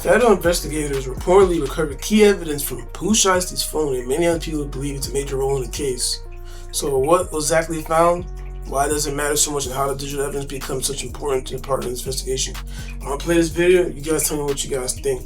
Federal investigators reportedly recovered key evidence from Pooh Shiesty's phone, and many other people believe it's a major role in the case. So what was exactly found? Why does it matter so much, and how did digital evidence become such an important part of this investigation? I'm gonna play this video. You guys tell me what you guys think.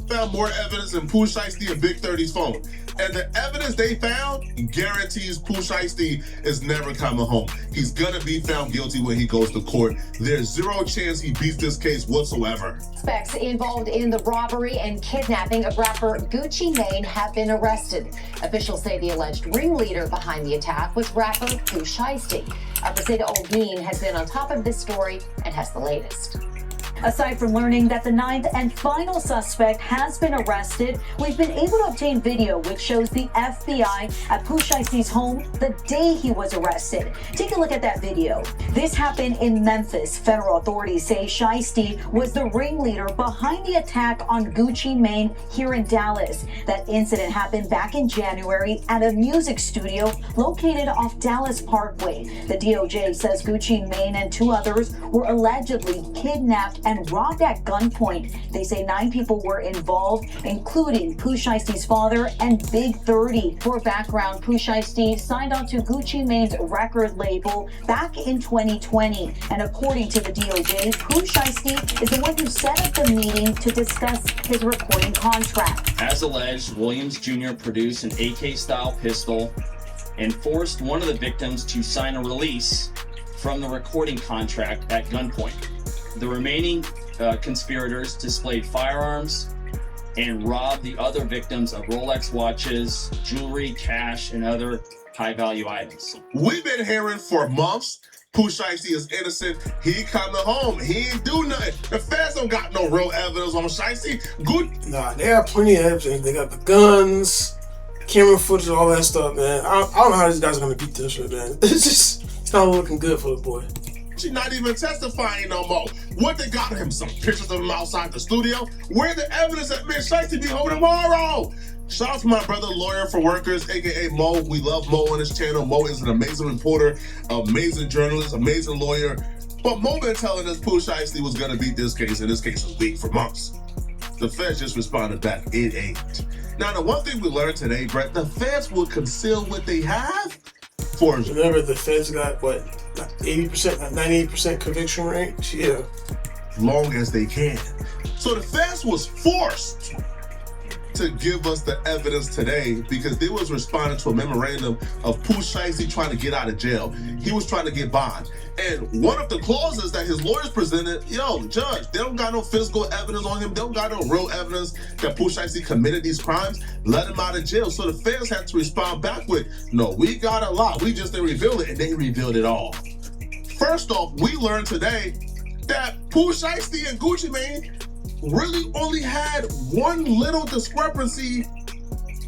Found more evidence in Pooh Shiesty and Big 30's phone. And the evidence they found guarantees Pooh Shiesty is never coming home. He's gonna be found guilty when he goes to court. There's zero chance he beats this case whatsoever. Suspects involved in the robbery and kidnapping of rapper Gucci Mane have been arrested. Officials say the alleged ringleader behind the attack was rapper Pooh Shiesty. Our Priscilla Olguin has been on top of this story and has the latest. Aside from learning that the ninth and final suspect has been arrested, we've been able to obtain video which shows the FBI at Pooh Shiesty's home the day he was arrested. Take a look at that video. This happened in Memphis. Federal authorities say Shiesty was the ringleader behind the attack on Gucci Mane here in Dallas. That incident happened back in January at a music studio located off Dallas Parkway. The DOJ says Gucci Mane and two others were allegedly kidnapped and robbed at gunpoint. They say 9 people were involved, including Pooh Shiesty's father and Big 30. For background, Pooh Shiesty signed on to Gucci Mane's record label back in 2020. And according to the DOJ, Pooh Shiesty is the one who set up the meeting to discuss his recording contract. As alleged, Williams Jr. produced an AK-style pistol and forced one of the victims to sign a release from the recording contract at gunpoint. The remaining conspirators displayed firearms and robbed the other victims of Rolex watches, jewelry, cash, and other high-value items. We've been hearing for months Pooh Shiesty is innocent. He coming home. He ain't do nothing. The feds don't got no real evidence on Shiesty. Good. Nah, they got plenty of evidence. They got the guns, camera footage, all that stuff, man. I don't know how these guys are gonna beat this shit, man. It's not looking good for the boy. She's not even testifying no more. What they got him? Some pictures of him outside the studio? Where the evidence that Miss Shiesty be home tomorrow? Shout out to my brother, Lawyer for Workers, aka Mo. We love Mo on this channel. Mo is an amazing reporter, amazing journalist, amazing lawyer. But Mo been telling us Pooh Shiesty was gonna beat this case, and this case was weak for months. The feds just responded back, it ain't. Now, the one thing we learned today, Brett, the feds will conceal what they have for. Remember, the feds got what? 80%, 98% conviction rate? Yeah. Long as they can. So the feds was forced to give us the evidence today because they was responding to a memorandum of Pooh Shiesty trying to get out of jail. He was trying to get bond. And one of the clauses that his lawyers presented, judge, they don't got no physical evidence on him. They don't got no real evidence that Pooh Shiesty committed these crimes. Let him out of jail. So the feds had to respond back with, no, we got a lot. We just didn't reveal it, and they revealed it all. First off, we learned today that Pooh Shiesty and Gucci Mane really only had one little discrepancy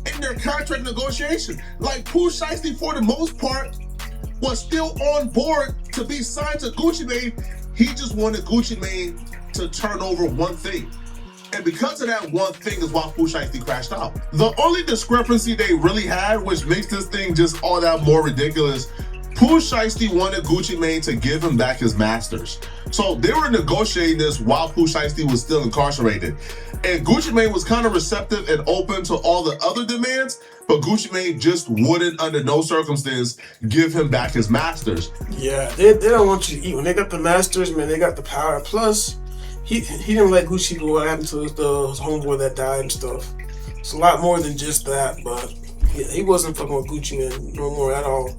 in their contract negotiation. Like Pooh Shiesty, for the most part, was still on board to be signed to Gucci Mane. He just wanted Gucci Mane to turn over one thing. And because of that one thing is why Pooh Shiesty crashed out. The only discrepancy they really had, which makes this thing just all that more ridiculous, Pooh Shiesty wanted Gucci Mane to give him back his masters. So they were negotiating this while Pooh Shiesty was still incarcerated. And Gucci Mane was kind of receptive and open to all the other demands, but Gucci Mane just wouldn't, under no circumstance, give him back his masters. Yeah, they don't want you to eat. When they got the masters, man, they got the power. Plus, he didn't let Gucci go what happened to his homeboy that died and stuff. It's a lot more than just that, but yeah, he wasn't fucking with Gucci Mane no more at all.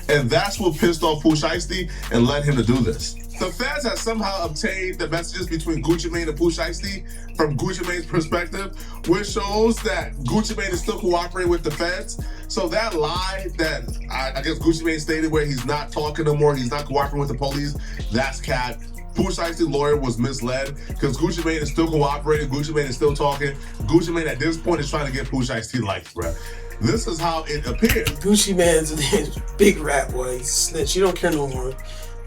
And that's what pissed off Pooh Shiesty and led him to do this. The feds have somehow obtained the messages between Gucci Mane and Pooh Shiesty from Gucci Mane's perspective, which shows that Gucci Mane is still cooperating with the feds. So that lie that I guess Gucci Mane stated where he's not talking no more, he's not cooperating with the police, that's cat. Pooh Shiesty's lawyer was misled because Gucci Mane is still cooperating, Gucci Mane is still talking. Gucci Mane at this point is trying to get Pooh Shiesty life, bruh. This is how it appears. Gucci Mane's a big rat boy. He's a snitch. He don't care no more.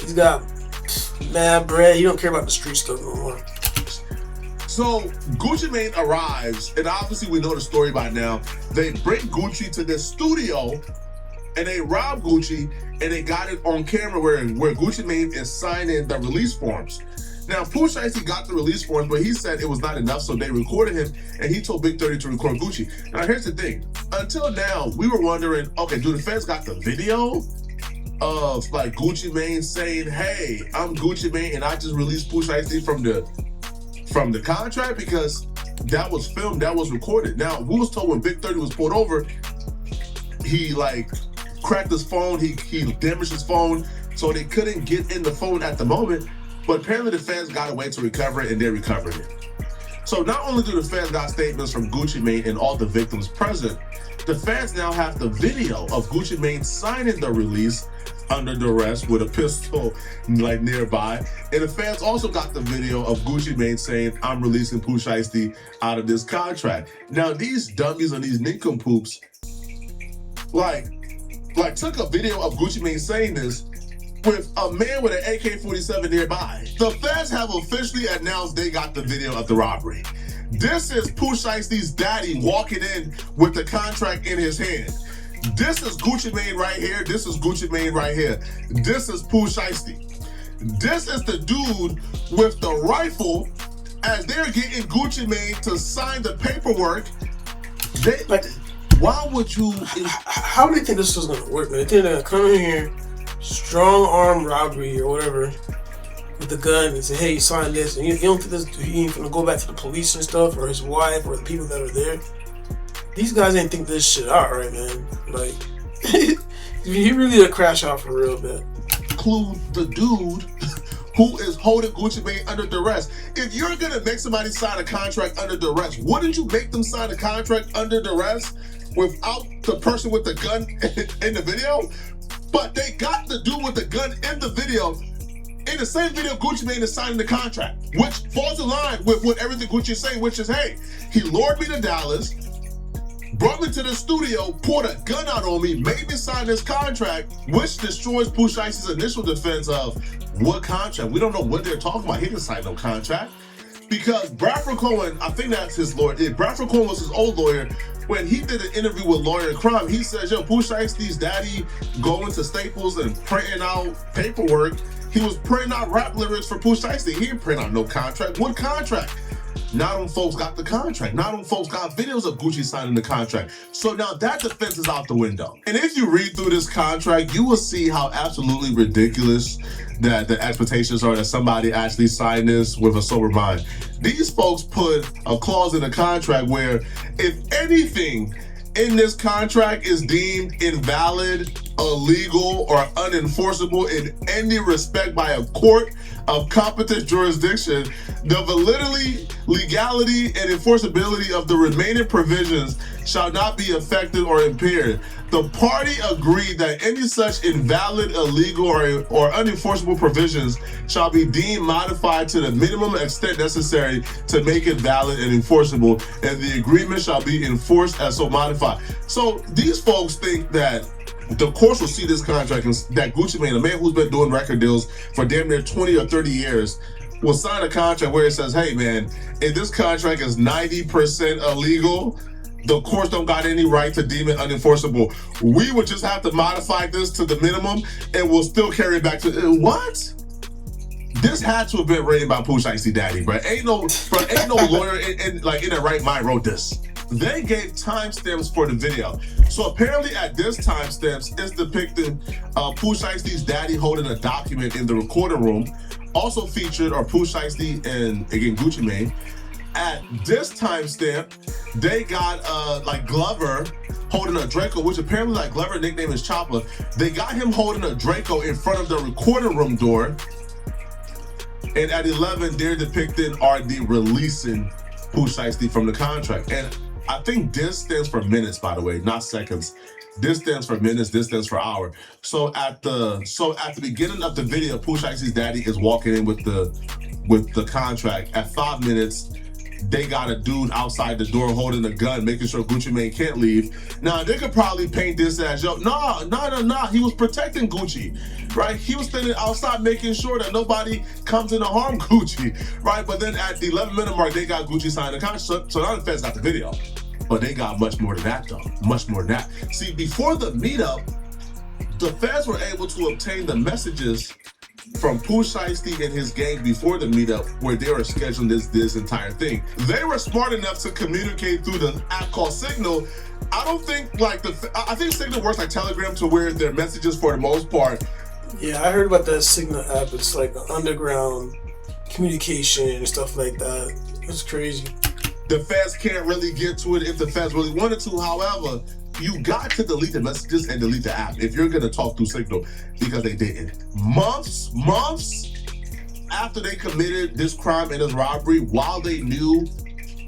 He's got mad bread. He don't care about the street stuff no more. So Gucci Mane arrives, and obviously we know the story by now. They bring Gucci to this studio, and they rob Gucci, and they got it on camera where Gucci Mane is signing the release forms. Now, Pooh Shiesty got the release forms, but he said it was not enough, so they recorded him, and he told Big 30 to record Gucci. Now, here's the thing. Until now, we were wondering, okay, do the feds got the video of like Gucci Mane saying, hey, I'm Gucci Mane, and I just released Pooh Shiesty from the contract? Because that was filmed, that was recorded. Now, we was told when Big 30 was pulled over, he like cracked his phone, he damaged his phone, so they couldn't get in the phone at the moment. But apparently the fans got a way to recover it, and they recovered it. So not only do the fans got statements from Gucci Mane and all the victims present, the fans now have the video of Gucci Mane signing the release under duress with a pistol like nearby. And the fans also got the video of Gucci Mane saying, I'm releasing Pooh Shiesty out of this contract. Now these dummies and these nincompoops like took a video of Gucci Mane saying this with a man with an AK-47 nearby. The feds have officially announced they got the video of the robbery. This is Pooh Shiesty's daddy walking in with the contract in his hand. This is Gucci Mane right here. This is Gucci Mane right here. This is Pooh Shiesty. This is the dude with the rifle as they're getting Gucci Mane to sign the paperwork. Why would you? How do they think this was gonna work, man? They think they're gonna come in here, strong arm robbery or whatever, with the gun and say, hey, you signed this, and you don't think this, he ain't gonna go back to the police and stuff, or his wife, or the people that are there. These guys ain't think this shit out, right, man? Like, he really a crash out for real, man. Include the dude who is holding Gucci Mane under duress. If you're gonna make somebody sign a contract under duress, wouldn't you make them sign a contract under duress without the person with the gun in the video? But they got the dude with the gun in the video. In the same video, Gucci Mane is signing the contract, which falls in line with what everything Gucci is saying, which is, hey, he lured me to Dallas, brought me to the studio, pulled a gun out on me, made me sign this contract, which destroys Pooh Shiesty's initial defense of what contract? We don't know what they're talking about. He didn't sign no contract. Because Bradford Cohen, I think that's his lawyer. Bradford Cohen was his old lawyer. When he did an interview with Lawyer in Crime, he says, yo, Pooh Shiesty's daddy going to Staples and printing out paperwork. He was printing out rap lyrics for Pooh Shiesty. He didn't print out no contract. What contract? Now them folks got the contract. Now them folks got videos of Gucci signing the contract. So now that defense is out the window. And if you read through this contract, you will see how absolutely ridiculous that the expectations are that somebody actually signed this with a sober mind. These folks put a clause in the contract where if anything in this contract is deemed invalid, illegal, or unenforceable in any respect by a court of competent jurisdiction, the validity, legality, and enforceability of the remaining provisions shall not be affected or impaired. The party agreed that any such invalid, illegal, or unenforceable provisions shall be deemed modified to the minimum extent necessary to make it valid and enforceable, and the agreement shall be enforced as so modified. So these folks think that the courts will see this contract and that Gucci Mane, a man who's been doing record deals for damn near 20 or 30 years, will sign a contract where it says, hey man, if this contract is 90% illegal, the courts don't got any right to deem it unenforceable. We would just have to modify this to the minimum and we'll still carry it back to, what? This had to have been written by Pooh Shiesty daddy, bro. Ain't no lawyer in their right mind wrote this. They gave timestamps for the video. So apparently at this timestamps, it's depicting Pooh Shiesty's daddy holding a document in the recording room. Also featured are Pooh Shiesty and, again, Gucci Mane. At this timestamp, they got Glover holding a Draco, which apparently Glover's nickname is Chopper. They got him holding a Draco in front of the recording room door. And at 11, they're depicting RD releasing Pooh Shiesty from the contract. And I think this stands for minutes, by the way, not seconds. This stands for minutes, this stands for hour. So at the beginning of the video, Pooh Shiesty's daddy is walking in with the contract. At 5 minutes, they got a dude outside the door holding a gun, making sure Gucci Mane can't leave. Now, they could probably paint this as, yo, nah, he was protecting Gucci, right? He was standing outside making sure that nobody comes in to harm Gucci, right? But then at the 11-minute mark, they got Gucci signing the contract. So now the feds got the video. But they got much more than that, though. Much more than that. See, before the meetup, the feds were able to obtain the messages from Pooh Shiesty and his gang before the meetup where they were scheduling this entire thing. They were smart enough to communicate through the app called Signal. I don't think I think Signal works like Telegram to where their messages for the most part. Yeah, I heard about that Signal app. It's like an underground communication and stuff like that. It's crazy. The feds can't really get to it if the feds really wanted to. However, you got to delete the messages and delete the app if you're gonna talk through Signal, because they didn't. Months after they committed this crime and this robbery, while they knew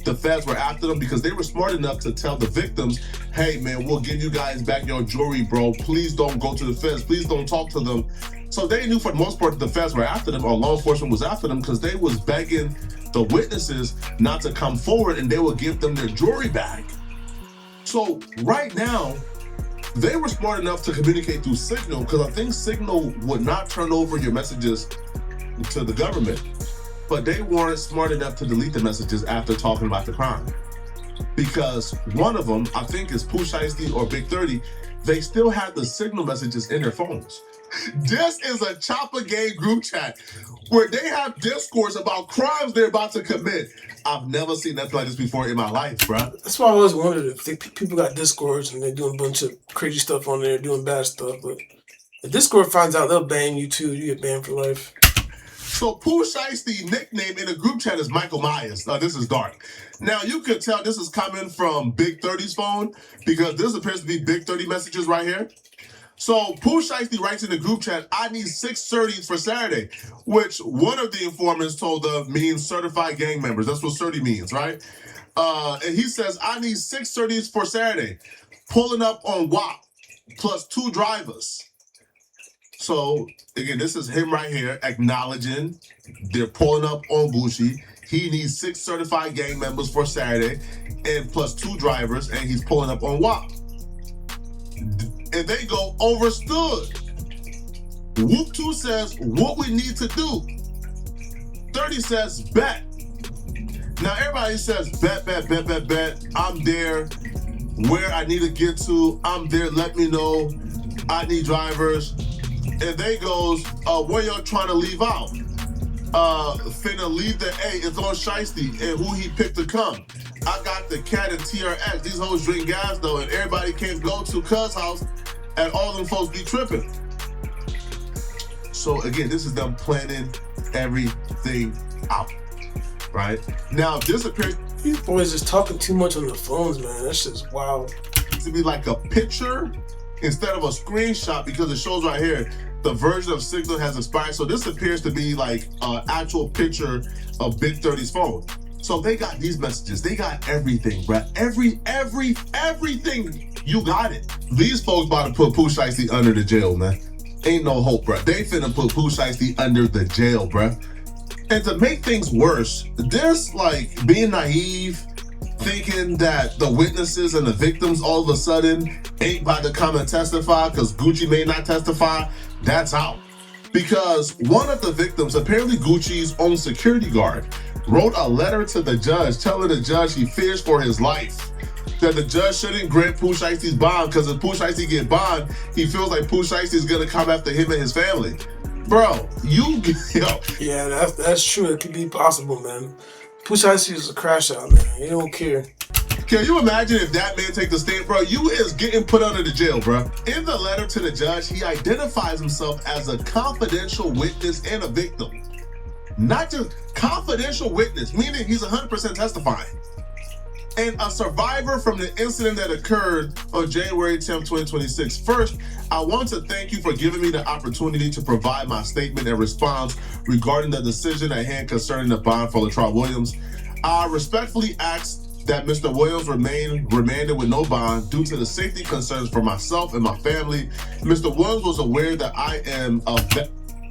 the feds were after them, because they were smart enough to tell the victims, hey man, we'll give you guys back your jewelry, bro. Please don't go to the feds. Please don't talk to them. So they knew for the most part that the feds were after them, or law enforcement was after them, because they was begging the witnesses not to come forward and they would give them their jewelry back. So right now, they were smart enough to communicate through Signal, because I think Signal would not turn over your messages to the government. But they weren't smart enough to delete the messages after talking about the crime. Because one of them, I think is Pooh Shiesty or Big 30, they still had the Signal messages in their phones. This is a Chopper Gang group chat where they have discourse about crimes they're about to commit. I've never seen nothing like this before in my life, bro. That's why I always wondered if people got Discords and they're doing a bunch of crazy stuff on there, doing bad stuff. But if Discord finds out, they'll ban you too. You get banned for life. So Pooh Shiesty nickname in the group chat is Michael Myers. This is dark. Now you could tell this is coming from Big 30's phone, because this appears to be Big 30 messages right here. So Pooh Shiesty writes in the group chat, I need 6 30s for Saturday, which one of the informants told them means certified gang members. That's what 30 means, right? And he says, I need 6 30s for Saturday, pulling up on WAP, plus 2 drivers. So again, this is him right here acknowledging they're pulling up on Bushi. He needs 6 certified gang members for Saturday and plus 2 drivers, and he's pulling up on WAP. And they go, overstood. Whoop 2 says, what we need to do. 30 says, bet. Now everybody says, bet. I'm there. Where I need to get to, I'm there. Let me know. I need drivers. And they goes, where y'all trying to leave out? Finna leave the A. It's on Shiesty and who he picked to come. I got the cat and TRX. These hoes drink gas though, and everybody can't go to Cuz house, and all them folks be tripping. So again, this is them planning everything out, right? Now this appears These boys just talking too much on the phones, man. That's just wild. to be like a picture instead of a screenshot, because it shows right here the version of Signal has expired. So this appears to be like an actual picture of Big 30's phone. So they got these messages. They got everything, bruh. Everything. You got it. These folks about to put Pooh Shiesty under the jail, man. Ain't no hope, bruh. They finna put Pooh Shiesty under the jail, bruh. And to make things worse, this like being naive, thinking that the witnesses and the victims all of a sudden ain't about to come and testify because Gucci may not testify, that's out. Because one of the victims, apparently Gucci's own security guard, wrote a letter to the judge telling the judge he fears for his life. That the judge shouldn't grant Pooh Shiesty's bond, because if Pooh Shiesty get bond, he feels like Pooh Shiesty is gonna come after him and his family. Bro, yo. Yeah, that's true. It could be possible, man. Pooh Shiesty is a crash out, man. He don't care. Can you imagine if that man take the stand, bro? You is getting put under the jail, bro. In the letter to the judge, he identifies himself as a confidential witness and a victim. Not just confidential witness, meaning he's 100% testifying. And a survivor from the incident that occurred on January 10th, 2026. First, I want to thank you for giving me the opportunity to provide my statement and response regarding the decision at hand concerning the bond for Latrell Williams. I respectfully ask that Mr. Williams remain remanded with no bond due to the safety concerns for myself and my family. Mr. Williams was aware that I am a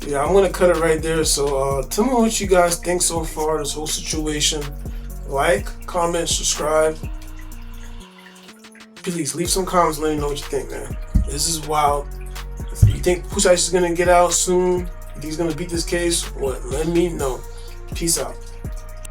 Yeah, I'm gonna cut it right there. So tell me what you guys think so far, this whole situation. Like, comment, subscribe. Please leave some comments, let me know what you think, man. This is wild. If you think Pooh Shiesty is gonna get out soon, you think he's gonna beat this case, what? Let me know. Peace out.